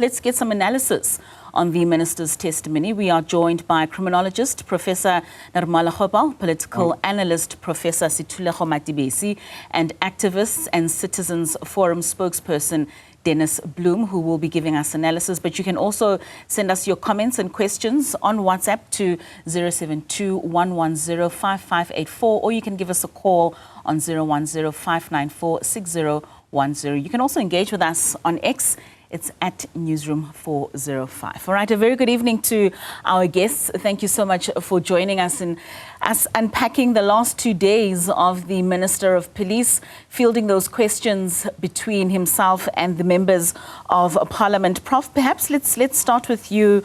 Let's get some analysis on the minister's testimony. We are joined by criminologist Professor Nirmala Gopal, political analyst Professor Sethulego Matebesi, and activists and citizens forum spokesperson Bloem, who will be giving us analysis. But you can also send us your comments and questions on WhatsApp to 072-110-5584, or you can give us a call on 010-594-6010. You can also engage with us on X. It's at Newzroom 405. All right, a very good evening to our guests. Thank you so much for joining us in us unpacking the last 2 days of the Minister of Police, fielding those questions between himself and the members of Parliament. Prof, perhaps let's start with you.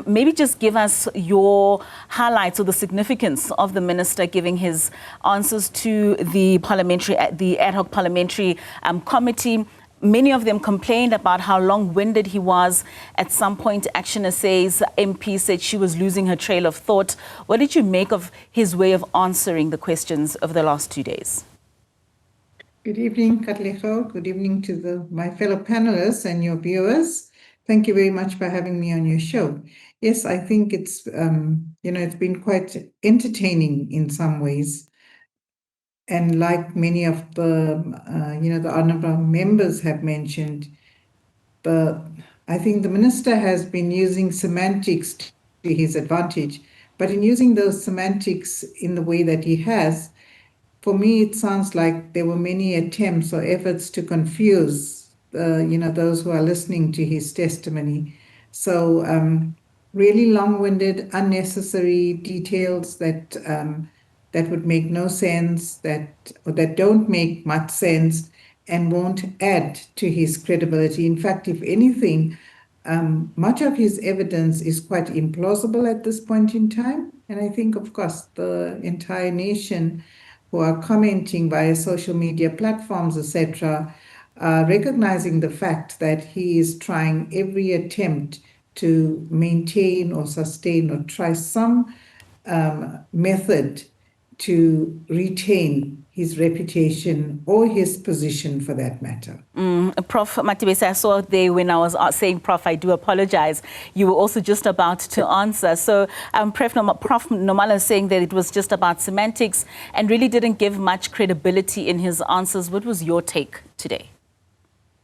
Maybe just give us your highlights or the significance of the minister giving his answers to the ad hoc parliamentary committee. Many of them complained about how long-winded he was. At some point, Action SA's MP said she was losing her trail of thought. What did you make of his way of answering the questions of the last 2 days? Good evening, Cadre. Good evening to my fellow panelists and your viewers. Thank you very much for having me on your show. Yes, I think it's it's been quite entertaining in some ways. And like many of the honourable members have mentioned, I think the minister has been using semantics to his advantage. But in using those semantics in the way that he has, for me, it sounds like there were many attempts or efforts to confuse, those who are listening to his testimony. So really long-winded, unnecessary details that would make no sense, that don't make much sense and won't add to his credibility. In fact, if anything, much of his evidence is quite implausible at this point in time. And I think, of course, the entire nation who are commenting via social media platforms, etc., are recognizing the fact that he is trying every attempt to maintain or sustain or try some method to retain his reputation or his position for that matter. Prof Matebesi, I saw there when I was saying, Prof, I do apologize, you were also just about to answer. So Prof Nirmala is saying that it was just about semantics and really didn't give much credibility in his answers. What was your take today?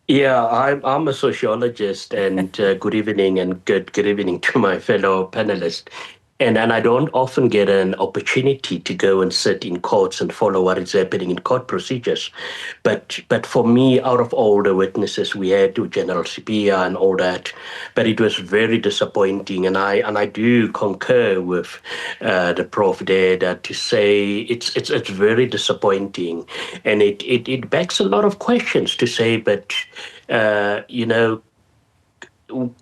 Yeah, I'm a sociologist, and good evening and good evening to my fellow panelists. And I don't often get an opportunity to go and sit in courts and follow what is happening in court procedures. But for me, out of all the witnesses we had to General Sipia and all that, but it was very disappointing. And I do concur with the Prof there that to say it's very disappointing, and it begs a lot of questions to say, but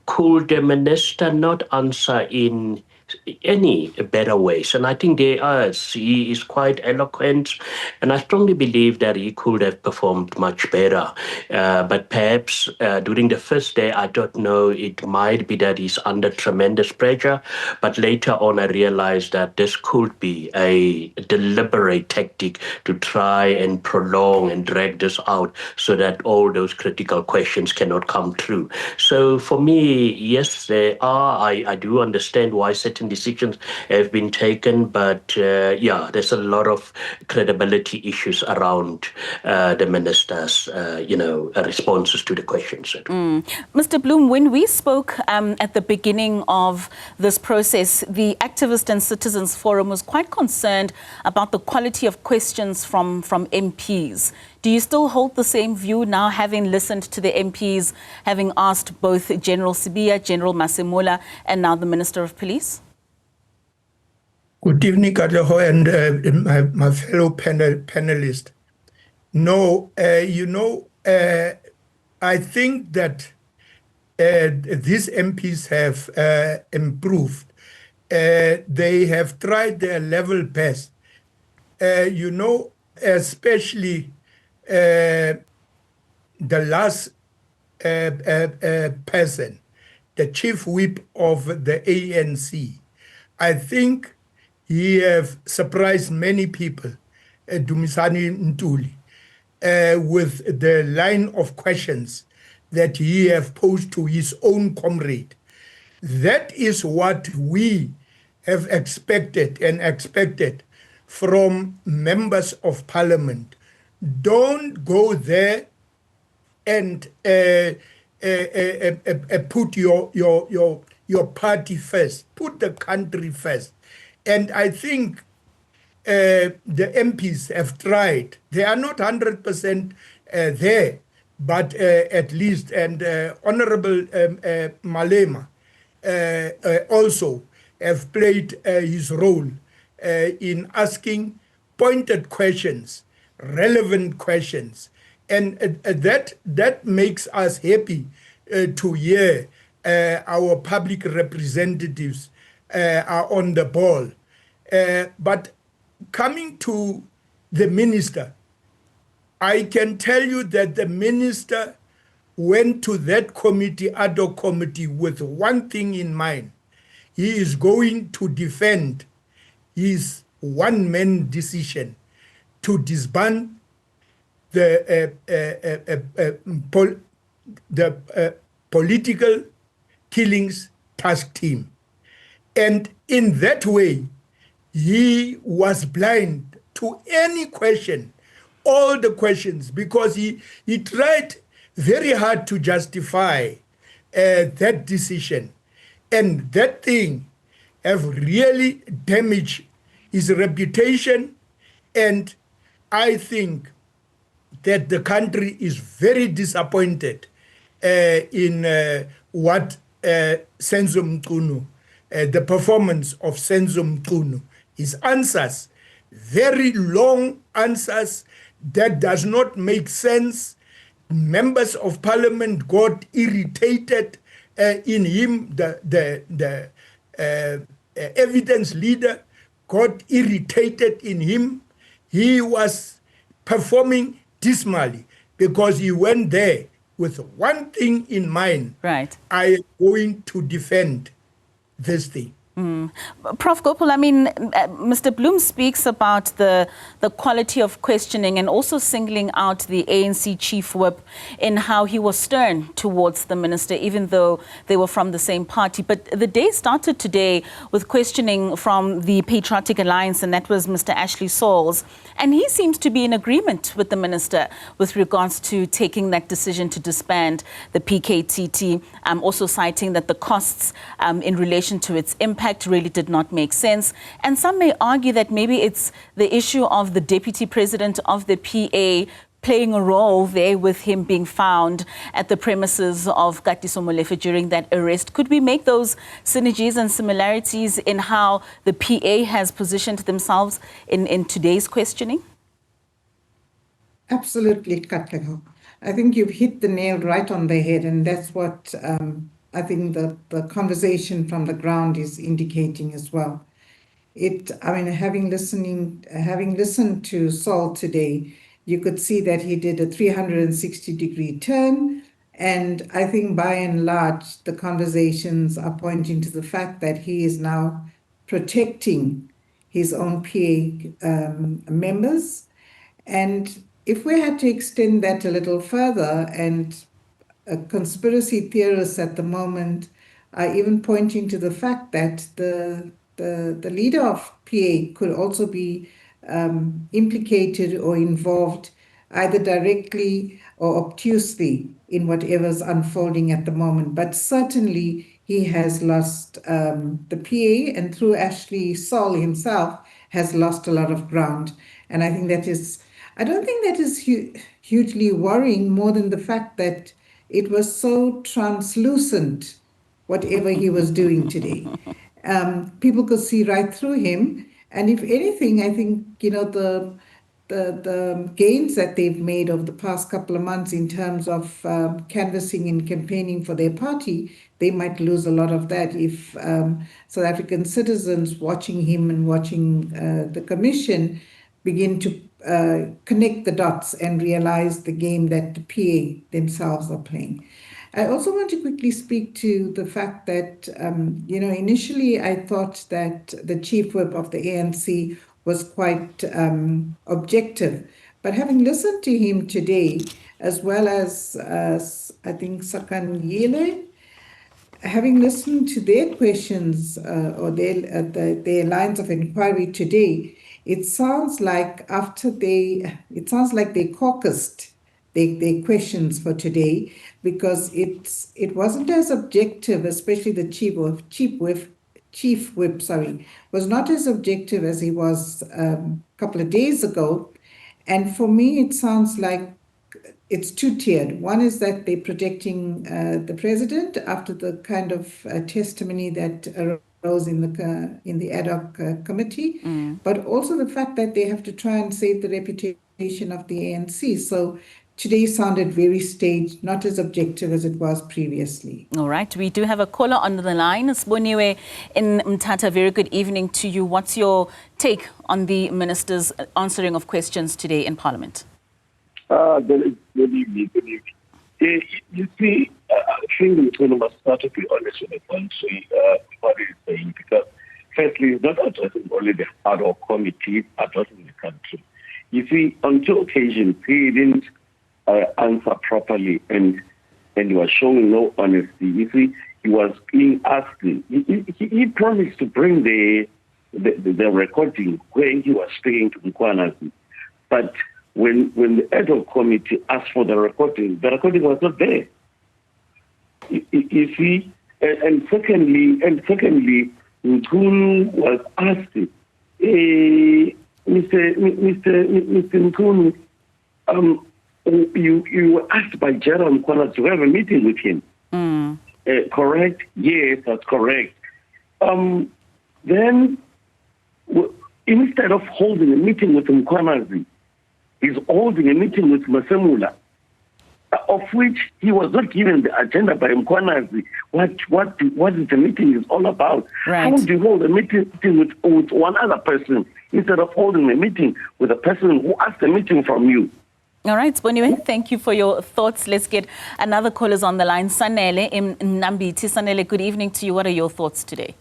could the minister not answer in any better ways? And I think he is quite eloquent, and I strongly believe that he could have performed much better. But perhaps during the first day, I don't know, it might be that he's under tremendous pressure, but later on I realized that this could be a deliberate tactic to try and prolong and drag this out so that all those critical questions cannot come through. So for me, yes, I do understand why certain decisions have been taken, but there's a lot of credibility issues around the minister's, responses to the questions. Mr. Bloem, when we spoke at the beginning of this process, the Activist and Citizens Forum was quite concerned about the quality of questions from MPs. Do you still hold the same view now, having listened to the MPs, having asked both General Sibia, General Masemola, and now the Minister of Police? Good evening, Cadre, and my fellow panelists. No, I think that these MPs have improved. They have tried their level best. Especially the last person, the chief whip of the ANC. I think he have surprised many people, Dumisani Ntuli, with the line of questions that he have posed to his own comrade. That is what we have expected from members of parliament. Don't go there and put your party first. Put the country first. And I think the MPs have tried. They are not 100% there, but at least, and Honorable Malema also have played his role in asking pointed questions, relevant questions, and that makes us happy to hear our public representatives are on the ball. But coming to the minister, I can tell you that the minister went to that committee, ad hoc committee, with one thing in mind. He is going to defend his one-man decision to disband the political killings task team. And in that way, he was blind to any question, all the questions, because he tried very hard to justify that decision. And that thing have really damaged his reputation. And I think that the country is very disappointed in what Senzo Mchunu, the performance of Senzo Mchunu, his answers, very long answers that does not make sense. Members of parliament got irritated in him. The evidence leader got irritated in him. He was performing dismally because he went there with one thing in mind. Right. I am going to defend this thing. Prof. Gopal, I mean, Mr. Bloem speaks about the quality of questioning and also singling out the ANC chief whip in how he was stern towards the minister, even though they were from the same party. But the day started today with questioning from the Patriotic Alliance, and that was Mr. Ashley Sauls. And he seems to be in agreement with the minister with regards to taking that decision to disband the PKTT, also citing that the costs in relation to its impact really did not make sense. And some may argue that maybe it's the issue of the deputy president of the PA playing a role there with him being found at the premises of Katiso Molefe during that arrest. Could we make those synergies and similarities in how the PA has positioned themselves in today's questioning? Absolutely, Katlego. I think you've hit the nail right on the head, and that's what I think the conversation from the ground is indicating as well. Having listened to Saul today, you could see that he did a 360-degree turn. And I think by and large, the conversations are pointing to the fact that he is now protecting his own PA members. And if we had to extend that a little further, and conspiracy theorists at the moment are even pointing to the fact that the leader of PA could also be implicated or involved either directly or obtusely in whatever's unfolding at the moment. But certainly he has lost the PA, and through Ashley Saul himself has lost a lot of ground. And I think I don't think that is hugely worrying, more than the fact that it was so translucent, whatever he was doing today. People could see right through him. And if anything, I think, the gains that they've made over the past couple of months in terms of canvassing and campaigning for their party, they might lose a lot of that if South African citizens watching him and watching the commission begin to connect the dots and realize the game that the PA themselves are playing. I also want to quickly speak to the fact that, initially I thought that the chief whip of the ANC was quite objective. But having listened to him today, as well as I think Sakanyele, having listened to their questions or their lines of inquiry today, it sounds like they caucused their questions for today, because it wasn't as objective, especially the chief whip, was not as objective as he was a couple of days ago. And for me, it sounds like it's two-tiered. One is that they're protecting the president after the kind of testimony that arose in the ad hoc committee, but also the fact that they have to try and save the reputation of the ANC. So today sounded very staged, not as objective as it was previously. All right, we do have a caller on the line. Siboniwe in Mthatha, very good evening to you. What's your take on the minister's answering of questions today in Parliament? Good evening. You see, I think we must start to be honest with the country, what he's saying, because firstly, he's not addressing only the ad hoc committee, addressing the country. You see, on two occasions, he didn't answer properly, and he was showing no honesty. You see, he was being asked, he promised to bring the recording where he was speaking to Mkhwanazi, but when the ad hoc committee asked for the recording was not there. You see, and secondly, Mkhunu was asked, Mr. Mkhunu, you were asked by General Mkhwanazi to have a meeting with him. Correct? Yes, that's correct. Then, instead of holding a meeting with Mkhwanazi, he's holding a meeting with Masemula, of which he was not given the agenda by Mkhwanazi. What the meeting is all about? Right. How do you hold a meeting with one other person instead of holding a meeting with a person who asked a meeting from you? All right, Siboniwe, thank you for your thoughts. Let's get another caller's on the line. Sanele in Nambiti. Sanele, good evening to you. What are your thoughts today?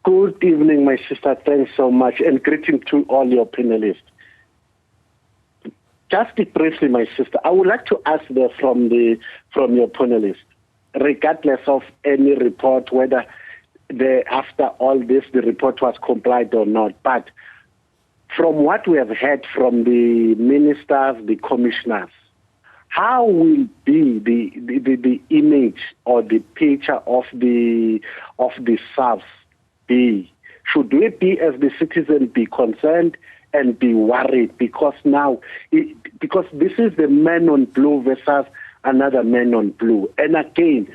Good evening, my sister. Thanks so much, and greeting to all your panelists. Just briefly, my sister, I would like to ask from your panelists, regardless of any report, whether after all this the report was complied or not, but from what we have heard from the ministers, the commissioners, how will be the image or the picture of the SAPS be? Should we be, as the citizen, be concerned and be worried? Because now, because this is the man on blue versus another man on blue. And again,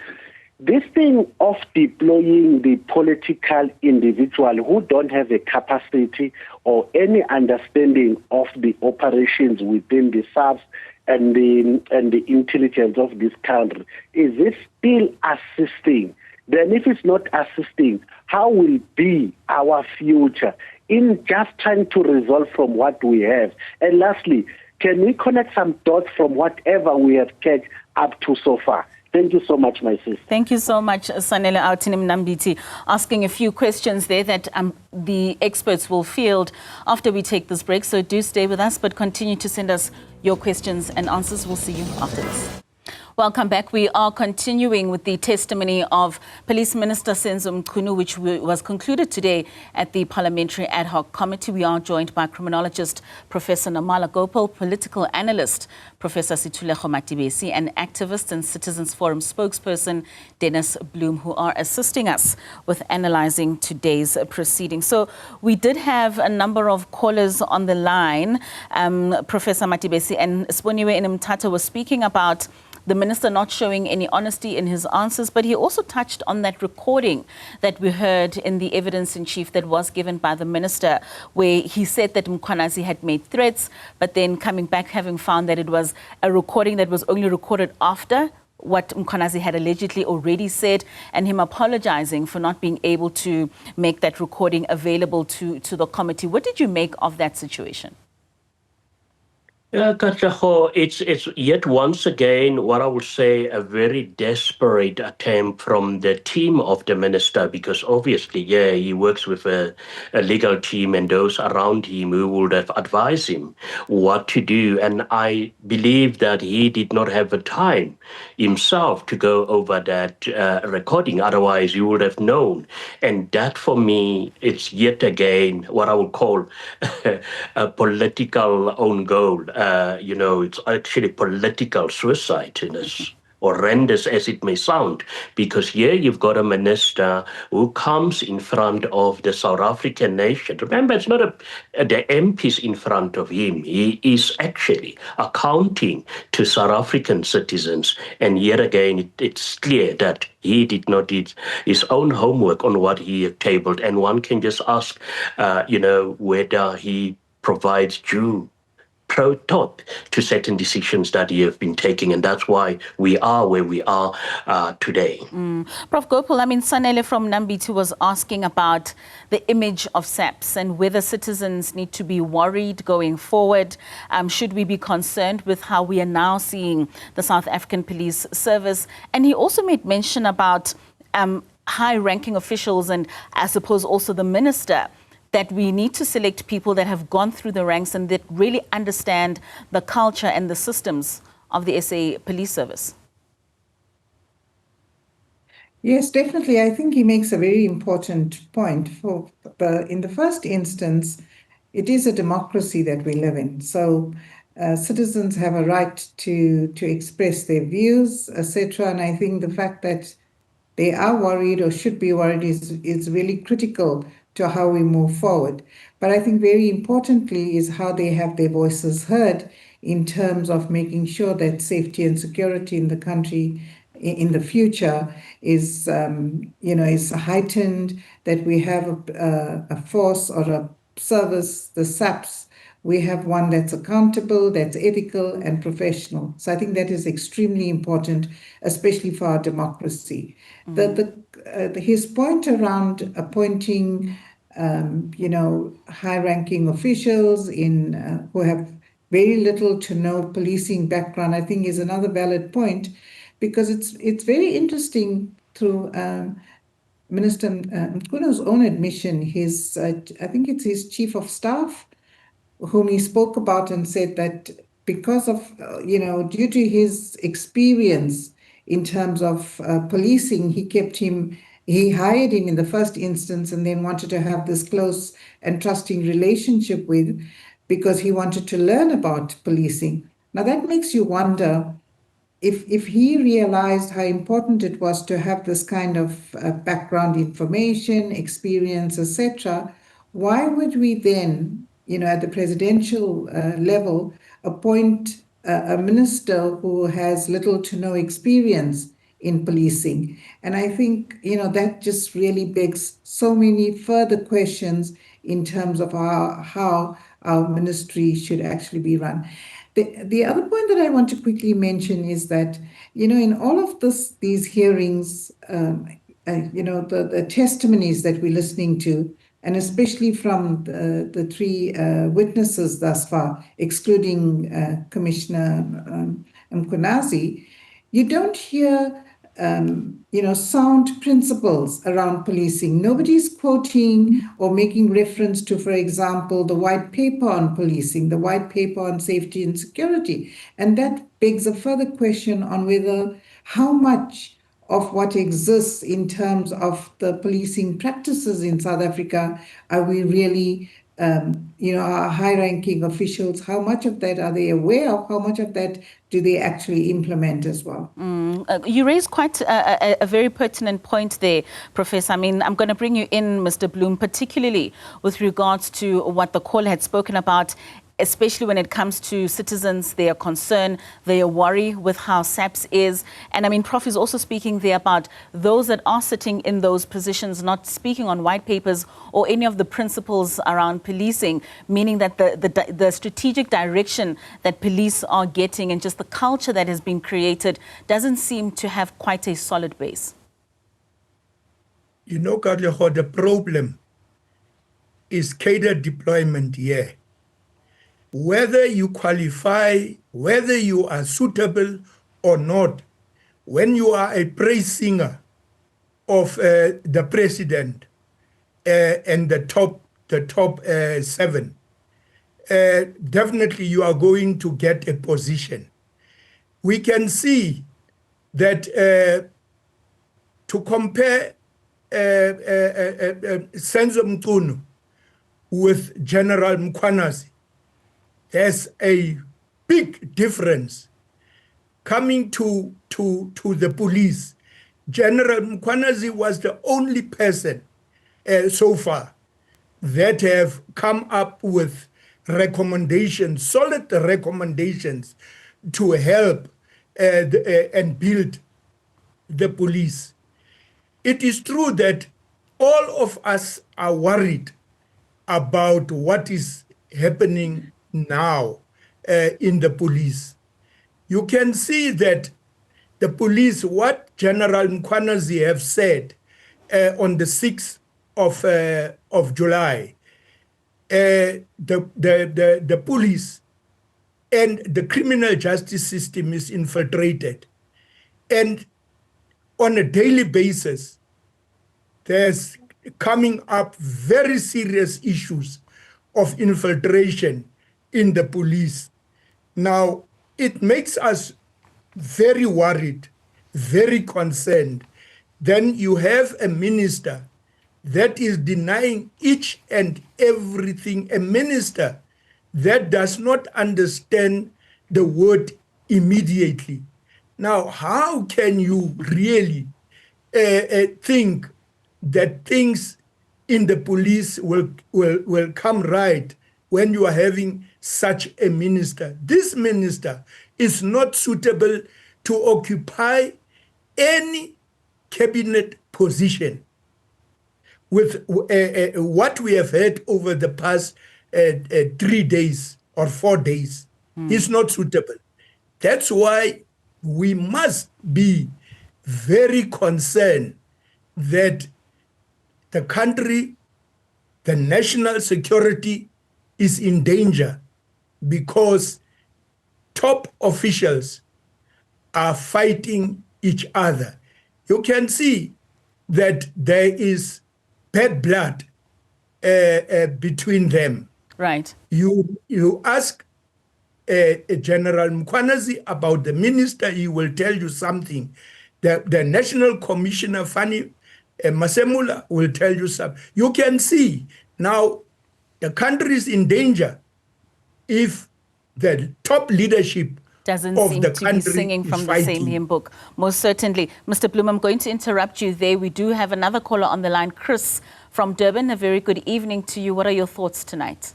this thing of deploying the political individual who don't have a capacity or any understanding of the operations within the SAPS and the intelligence of this country, is it still assisting? Then if it's not assisting, how will be our future in just trying to resolve from what we have? And lastly, can we connect some dots from whatever we have catch up to so far? Thank you so much, my sister. Thank you so much, Sanele Autinim Nambiti, asking a few questions there that the experts will field after we take this break. So do stay with us, but continue to send us your questions and answers. We'll see you after this. Welcome back. We are continuing with the testimony of Police Minister Senzo Mchunu, which was concluded today at the Parliamentary Ad Hoc Committee. We are joined by Criminologist Professor Nirmala Gopal, political analyst Professor Sethulego Matebesi, and activist and Citizens Forum spokesperson Dennis Bloem, who are assisting us with analyzing today's proceedings. So we did have a number of callers on the line. Professor Matebesi and Siboniwe in Mthatha was speaking about the minister not showing any honesty in his answers, but he also touched on that recording that we heard in the evidence in chief that was given by the minister, where he said that Mkhwanazi had made threats, but then coming back having found that it was a recording that was only recorded after what Mkhwanazi had allegedly already said, and him apologizing for not being able to make that recording available to the committee. What did you make of that situation? Katlego, it's yet once again what I would say a very desperate attempt from the team of the minister, because obviously, yeah, he works with a legal team and those around him who would have advised him what to do. And I believe that he did not have the time himself to go over that recording. Otherwise, he would have known. And that for me, it's yet again what I would call a political own goal. It's actually political suicide in this, horrendous as it may sound, because here you've got a minister who comes in front of the South African nation. Remember, it's not the MPs in front of him. He is actually accounting to South African citizens. And yet again, it's clear that he did not do his own homework on what he tabled. And one can just ask, whether he provides due thought to certain decisions that he have been taking, and that's why we are where we are today. Prof. Gopal, Sanele from Nambitu was asking about the image of SAPS and whether citizens need to be worried going forward. Should we be concerned with how we are now seeing the South African Police Service? And he also made mention about high-ranking officials and I suppose also the minister, that we need to select people that have gone through the ranks and that really understand the culture and the systems of the SA Police Service. Yes, definitely. I think he makes a very important point. In the first instance, it is a democracy that we live in. So citizens have a right to express their views, etc. And I think the fact that they are worried or should be worried is really critical to how we move forward. But I think very importantly is how they have their voices heard in terms of making sure that safety and security in the country in the future is heightened, that we have a force or a service, the SAPS, we have one that's accountable, that's ethical and professional. So I think that is extremely important, especially for our democracy. His point around appointing, high-ranking officials who have very little to no policing background, I think is another valid point, because it's very interesting through Minister Mkhwanazi's own admission. I think it's his chief of staff, whom he spoke about and said that because of, due to his experience in terms of policing, he hired him in the first instance and then wanted to have this close and trusting relationship with, because he wanted to learn about policing. Now that makes you wonder, if he realized how important it was to have this kind of background information, experience, etc., why would we then, at the presidential level, appoint a minister who has little to no experience in policing? And I think, that just really begs so many further questions in terms of how our ministry should actually be run. The other point that I want to quickly mention is that, in all of these hearings, the testimonies that we're listening to, and especially from the three witnesses thus far, excluding Commissioner Mkhwanazi, you don't hear sound principles around policing. Nobody's quoting or making reference to, for example, the white paper on policing, the white paper on safety and security. And that begs a further question on whether how much of what exists in terms of the policing practices in South Africa are we really, our high-ranking officials, how much of that are they aware of? How much of that do they actually implement as well? You raised quite a very pertinent point there, Professor. I'm going to bring you in, Mr. Bloem, particularly with regards to what the caller had spoken about, especially when it comes to citizens, their concern, their worry with how SAPS is. And Prof is also speaking there about those that are sitting in those positions, not speaking on white papers or any of the principles around policing, meaning that the strategic direction that police are getting and just the culture that has been created doesn't seem to have quite a solid base. Cadre, the problem is cadre deployment here. whether you qualify, whether you are suitable or not, when you are a praise singer of the president and the top 7, definitely you are going to get a position. We can see that to compare Senzo Mchunu with General Mkhwanazi, there's a big difference. Coming to the police, General Mkhwanazi was the only person so far that have come up with recommendations, solid recommendations to help and build the police. It is true that all of us are worried about what is happening now in the police. You can see that the police, what General Mkhwanazi have said on the 6th of July, the police and the criminal justice system is infiltrated. And on a daily basis, there's coming up very serious issues of infiltration in the police. Now, it makes us very worried, very concerned. Then you have a minister that is denying each and everything, a minister that does not understand the word immediately. Now, how can you really think that things in the police will come right when you are having such a minister? This minister is not suitable to occupy any cabinet position. With what we have had over the past 3 days or 4 days, is not suitable. That's why we must be very concerned that the country, the national security is in danger because top officials are fighting each other. You can see that there is bad blood between them. Right. You ask General Mkhwanazi about the minister, he will tell you something. The National Commissioner, Fanny Masemula, will tell you something. You can see now the country is in danger if the top leadership doesn't of seem the to be singing from the same hymn book. Most certainly. Mr. Bloem, I'm going to interrupt you there. We do have another caller on the line, Chris from Durban. A very good evening to you. What are your thoughts tonight?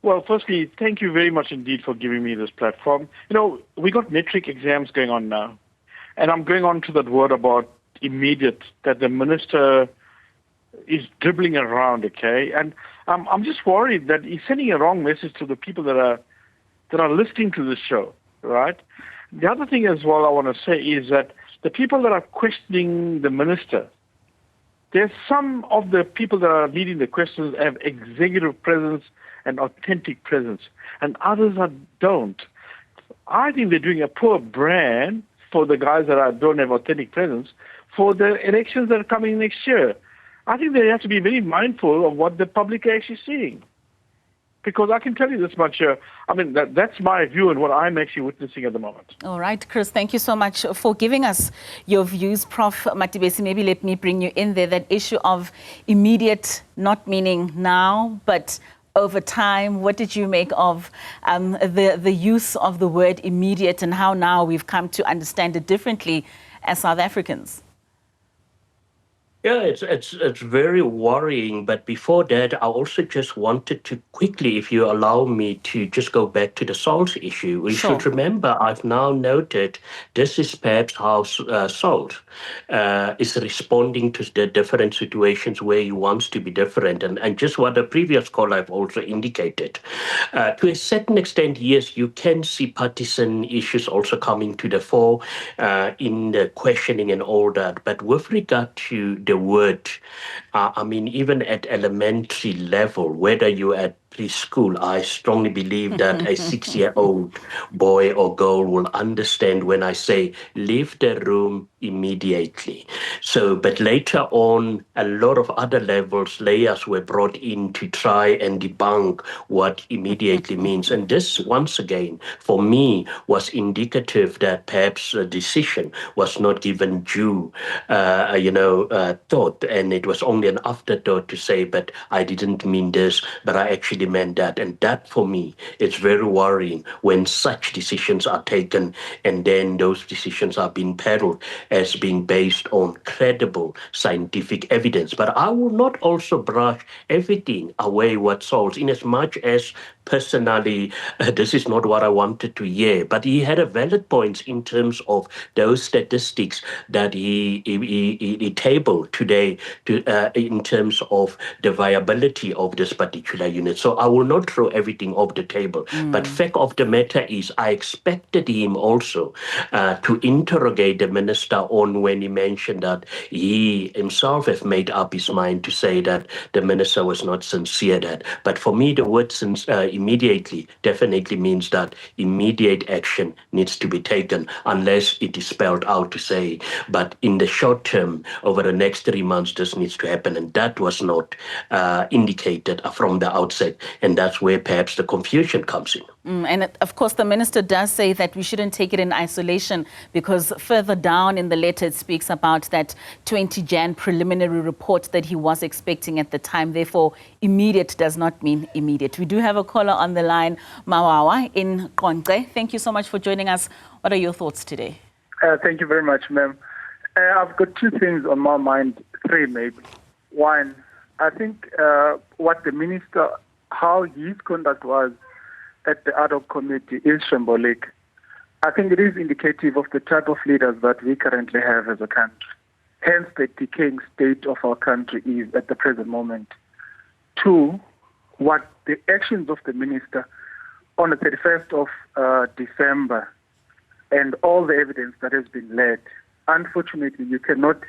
Well, firstly, thank you very much indeed for giving me this platform. You know, we got metric exams going on now, and I'm going on to that word about immediate, that the minister is dribbling around, okay? And I'm just worried that he's sending a wrong message to the people that are listening to this show, right? The other thing as well I want to say is that the people that are questioning the minister, there's some of the people that are leading the questions have executive presence and authentic presence, and others don't. I think they're doing a poor brand for the guys that don't have authentic presence for the elections that are coming next year. I think they have to be very mindful of what the public are actually seeing. Because I can tell you this much, I mean, that's my view and what I'm actually witnessing at the moment. All right, Chris, thank you so much for giving us your views. Prof. Matebesi, maybe let me bring you in there. That issue of immediate, not meaning now, but over time. What did you make of the use of the word immediate and how now we've come to understand it differently as South Africans? Yeah, it's very worrying. But before that, I also just wanted to quickly, if you allow me, to just go back to the SALT issue. We should remember, I've now noted, this is perhaps how SALT is responding to the different situations where he wants to be different. And just what the previous caller I've also indicated. To a certain extent, yes, you can see partisan issues also coming to the fore in the questioning and all that. But with regard to the word, I mean, even at elementary level, whether you're at preschool, I strongly believe that a 6-year-old boy or girl will understand when I say leave the room immediately. So, but later on, a lot of other layers were brought in to try and debunk what immediately means. And this, once again, for me, was indicative that perhaps a decision was not given due, thought, and it was only an afterthought to say, but I didn't mean this, but I actually meant that. And that, for me, it's very worrying when such decisions are taken and then those decisions are being peddled as being based on credible scientific evidence. But I will not also brush everything away what Saul's, in as much as personally, this is not what I wanted to hear, but he had a valid point in terms of those statistics that he tabled today in terms of the viability of this particular unit. So I will not throw everything off the table. But fact of the matter is, I expected him also to interrogate the minister on when he mentioned that he himself has made up his mind to say that the minister was not sincere. But for me, the word immediately definitely means that immediate action needs to be taken, unless it is spelled out to say, but in the short term, over the next 3 months, this needs to happen. And that was not indicated from the outset. And that's where perhaps the confusion comes in. And of course, the minister does say that we shouldn't take it in isolation, because further down in the letter, it speaks about that 20 Jan preliminary report that he was expecting at the time. Therefore, immediate does not mean immediate. We do have a caller on the line, Mawawa in Cadre. Thank you so much for joining us. What are your thoughts today? Thank you very much, ma'am. I've got two things on my mind, three maybe. One, I think what the minister, how his conduct was at the ad hoc committee is symbolic. I think it is indicative of the type of leaders that we currently have as a country. Hence, the decaying state of our country is at the present moment. Two, what the actions of the minister on the 31st of December and all the evidence that has been led, unfortunately, you cannot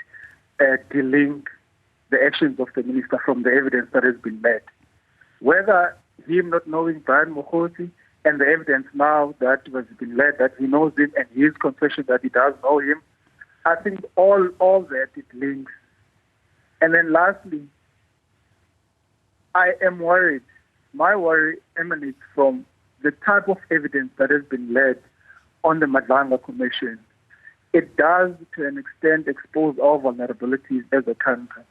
delink the actions of the minister from the evidence that has been led. Whether him not knowing Brian Mokhosi and the evidence now that has been led that he knows him and his confession that he does know him, I think all that it links. And then lastly, I am worried. My worry emanates from the type of evidence that has been led on the Nhlanhla Commission. It does, to an extent, expose our vulnerabilities as a country.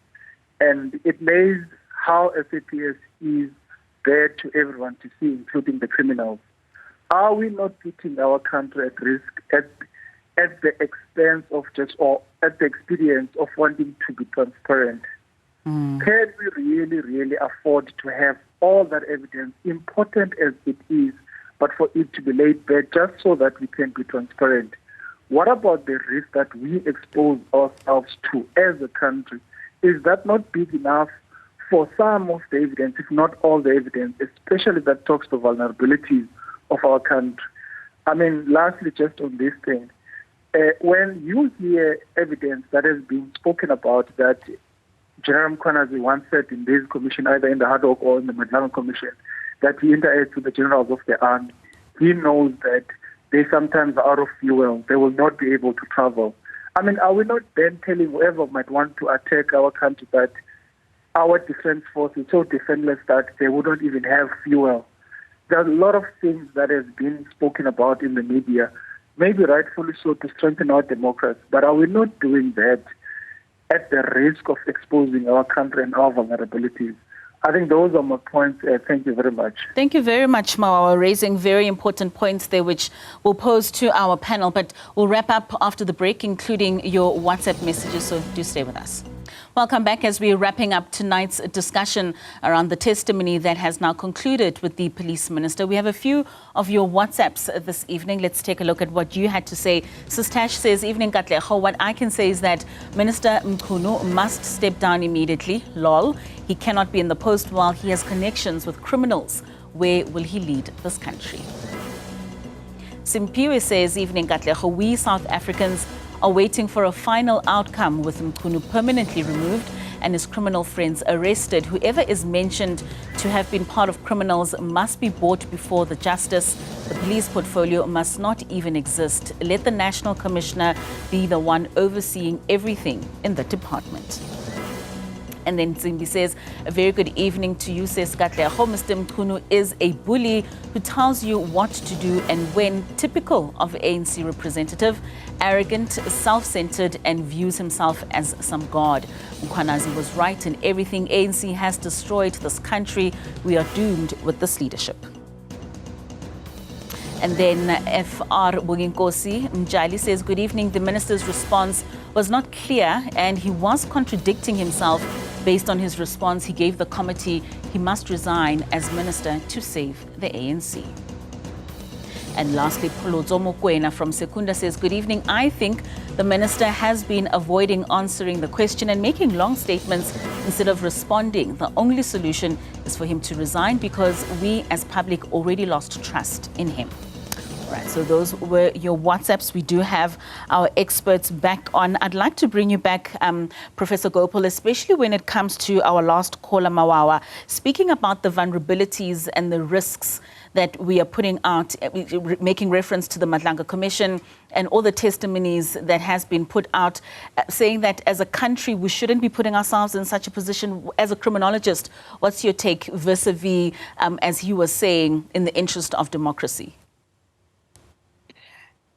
And it lays how SAPS is there to everyone to see, including the criminals. Are we not putting our country at risk at the expense of or at the experience of wanting to be transparent? Can we really afford to have all that evidence, important as it is, but for it to be laid bare just so that we can be transparent? What about the risk that we expose ourselves to as a country? Is that not big enough for some of the evidence, if not all the evidence, especially that talks to vulnerabilities of our country? I mean, lastly, just on this thing, when you hear evidence that has been spoken about that General Mkhwanazi once said in this commission, either in the ad hoc or in the Nhlanhla Commission, that he interacts with the generals of the army, he knows that they sometimes are out of fuel. They will not be able to travel. I mean, are we not then telling whoever might want to attack our country that our defense force is so defenseless that they wouldn't even have fuel? There are a lot of things that have been spoken about in the media, maybe rightfully so, to strengthen our democracy. But are we not doing that at the risk of exposing our country and our vulnerabilities? I think those are my points. Thank you very much. Thank you very much, Mawa, raising very important points there, which we'll pose to our panel. But we'll wrap up after the break, including your WhatsApp messages, so do stay with us. Welcome back as we're wrapping up tonight's discussion around the testimony that has now concluded with the police minister. We have a few of your WhatsApps this evening. Let's take a look at what you had to say. Sistash says, evening Katleho, what I can say is that Minister Mchunu must step down immediately. Lol, he cannot be in the post while he has connections with criminals. Where will he lead this country? Simpiwe says, evening Katleho, we South Africans are waiting for a final outcome, with Mkhunu permanently removed and his criminal friends arrested. Whoever is mentioned to have been part of criminals must be brought before the justice. The police portfolio must not even exist. Let the National Commissioner be the one overseeing everything in the department. And then Zimbi says, a very good evening to you, says Cadre. Mr. Mkhunu is a bully who tells you what to do and when, typical of ANC representative, arrogant, self-centered, and views himself as some god. Mkhwanazi was right in everything. ANC has destroyed this country. We are doomed with this leadership. And then FR Buginkosi Mjali says, good evening. The minister's response was not clear and he was contradicting himself. Based on his response, he gave the committee he must resign as minister to save the ANC. And lastly, Polozo Mokwena from Sekunda says, good evening. I think the minister has been avoiding answering the question and making long statements instead of responding. The only solution is for him to resign because we as public already lost trust in him. All right, so those were your WhatsApps. We do have our experts back on. I'd like to bring you back, Professor Gopal, especially when it comes to our last caller, Mawawa, speaking about the vulnerabilities and the risks that we are putting out, making reference to the Nhlanhla Commission and all the testimonies that has been put out, saying that as a country, we shouldn't be putting ourselves in such a position. As a criminologist, what's your take vis-a-vis, as he was saying, in the interest of democracy?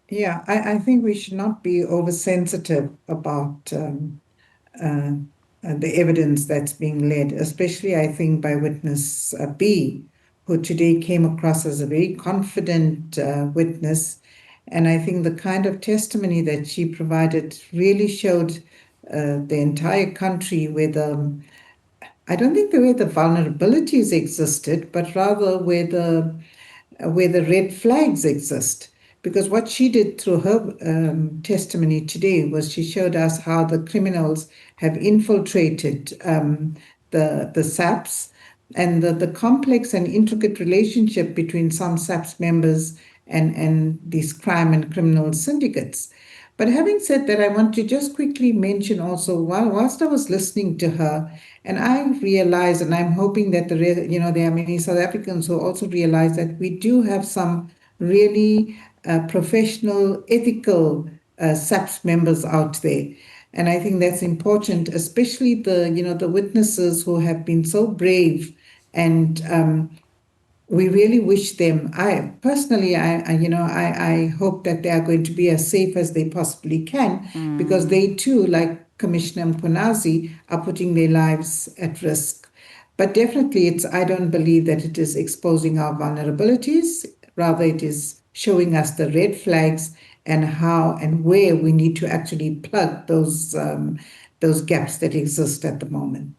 Yeah, I think we should not be oversensitive about the evidence that's being led, especially, I think, by witness B, who today came across as a very confident witness. And I think the kind of testimony that she provided really showed the entire country where I don't think where the vulnerabilities existed, but rather where the red flags exist. Because what she did through her testimony today was she showed us how the criminals have infiltrated the SAPS and the complex and intricate relationship between some SAPS members and these crime and criminal syndicates. But having said that, I want to just quickly mention also, whilst I was listening to her, and I realized, and I'm hoping that there are many South Africans who also realize that we do have some really professional, ethical SAPS members out there. And I think that's important, especially the witnesses who have been so brave, and we really wish them. I personally hope that they are going to be as safe as they possibly can, because they too, like Commissioner Mkhwanazi, are putting their lives at risk. But definitely, I don't believe that it is exposing our vulnerabilities. Rather, it is showing us the red flags and how and where we need to actually plug those gaps that exist at the moment.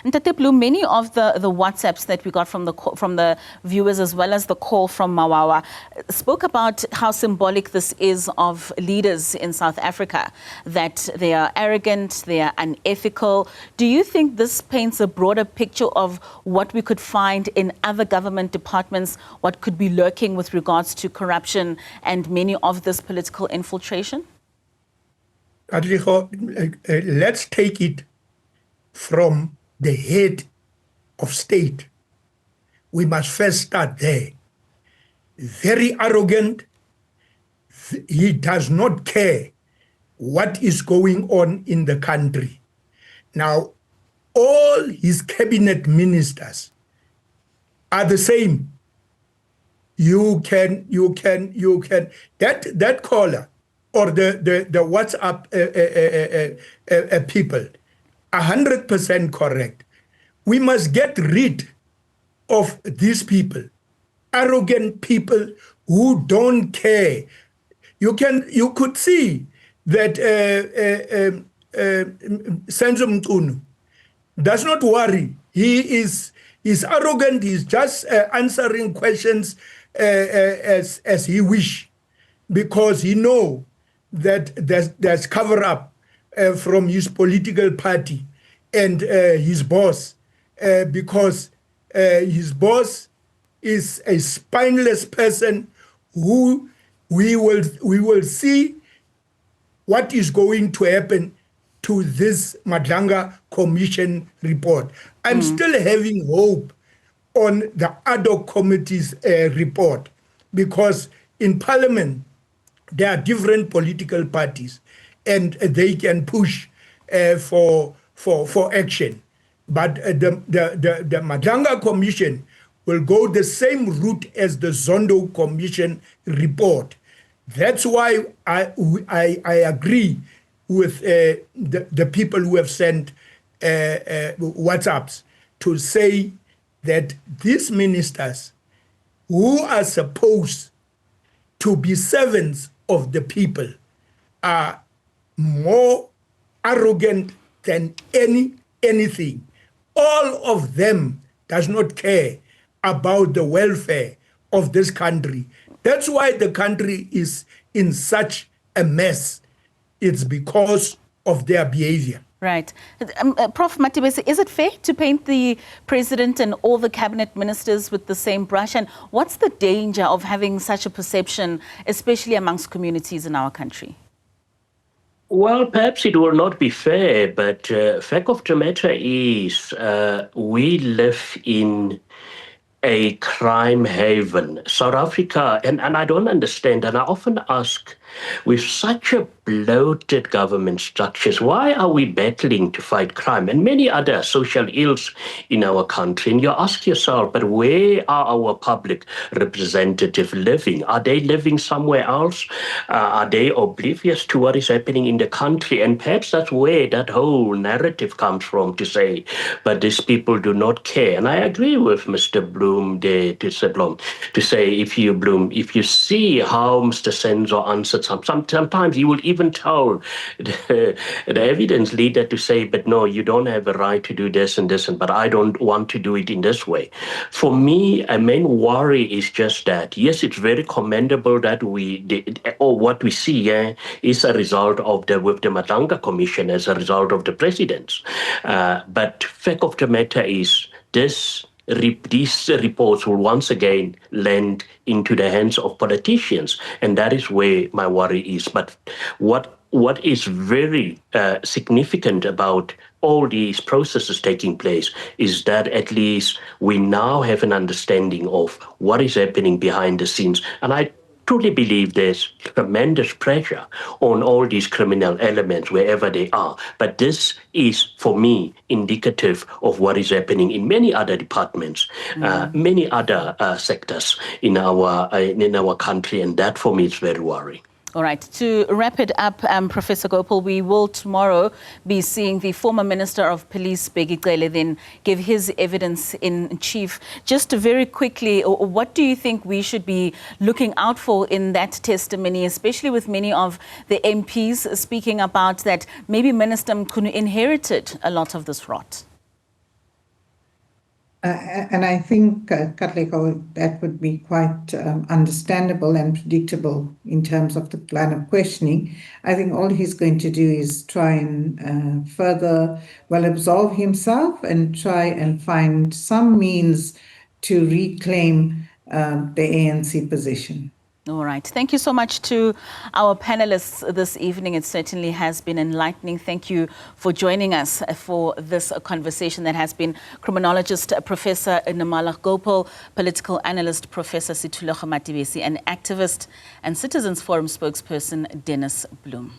Ntate Bloem, many of the WhatsApps that we got from the viewers, as well as the call from Mawawa, spoke about how symbolic this is of leaders in South Africa, that they are arrogant, they are unethical. Do you think this paints a broader picture of what we could find in other government departments, what could be lurking with regards to corruption and many of this political infiltration? Let's take it from the head of state. We must first start there. Very arrogant. He does not care what is going on in the country. Now, all his cabinet ministers are the same. You can that caller or the WhatsApp people, 100% correct. We must get rid of these people, arrogant people who don't care. You could see that Senzo Mchunu does not worry. He's arrogant. He's just answering questions as he wish, because he know that there's cover up from his political party and his boss, because his boss is a spineless person who we will see what is going to happen to this Nhlanhla Commission report. I'm still having hope on the ad hoc committee's report, because in Parliament there are different political parties and they can push for action. But the Nhlanhla Commission will go the same route as the Zondo Commission report. That's why I agree with the people who have sent WhatsApps to say that these ministers who are supposed to be servants of the people are more arrogant than anything. All of them does not care about the welfare of this country. That's why the country is in such a mess. It's because of their behavior. Right. Prof. Matebesi, is it fair to paint the president and all the cabinet ministers with the same brush? And what's the danger of having such a perception, especially amongst communities in our country? Well, perhaps it will not be fair, but fact of the matter is we live in a crime haven. South Africa, and I don't understand, and I often ask, with such a bloated government structures, why are we battling to fight crime and many other social ills in our country? And you ask yourself, but where are our public representatives living? Are they living somewhere else? Are they oblivious to what is happening in the country? And perhaps that's where that whole narrative comes from, to say, but these people do not care. And I agree with Mr. Bloem, to say, if you see how Mr. Senzo answered, sometimes he will even tell the evidence leader to say, but no, you don't have a right to do this and this, but I don't want to do it in this way. For me, a main worry is just that, yes, it's very commendable that what we see is a result of with the Nhlanhla Commission as a result of the presidents. But fact of the matter is, these reports will once again land into the hands of politicians, and that is where my worry is. But what is very significant about all these processes taking place is that at least we now have an understanding of what is happening behind the scenes. And I truly believe there's tremendous pressure on all these criminal elements wherever they are. But this is, for me, indicative of what is happening in many other departments, many other sectors in our country, and that, for me, is very worrying. All right. To wrap it up, Professor Gopal, we will tomorrow be seeing the former Minister of Police, Bheki Cele, then give his evidence in chief. Just very quickly, what do you think we should be looking out for in that testimony, especially with many of the MPs speaking about that maybe Minister Mchunu inherited a lot of this rot? And I think, Katlego, that would be quite understandable and predictable in terms of the line of questioning. I think all he's going to do is try and further, absolve himself and try and find some means to reclaim the ANC position. All right. Thank you so much to our panelists this evening. It certainly has been enlightening. Thank you for joining us for this conversation that has been Criminologist Professor Nirmala Gopal, Political Analyst Professor Sethulego Matebesi, and activist and Citizens Forum spokesperson Dennis Bloem.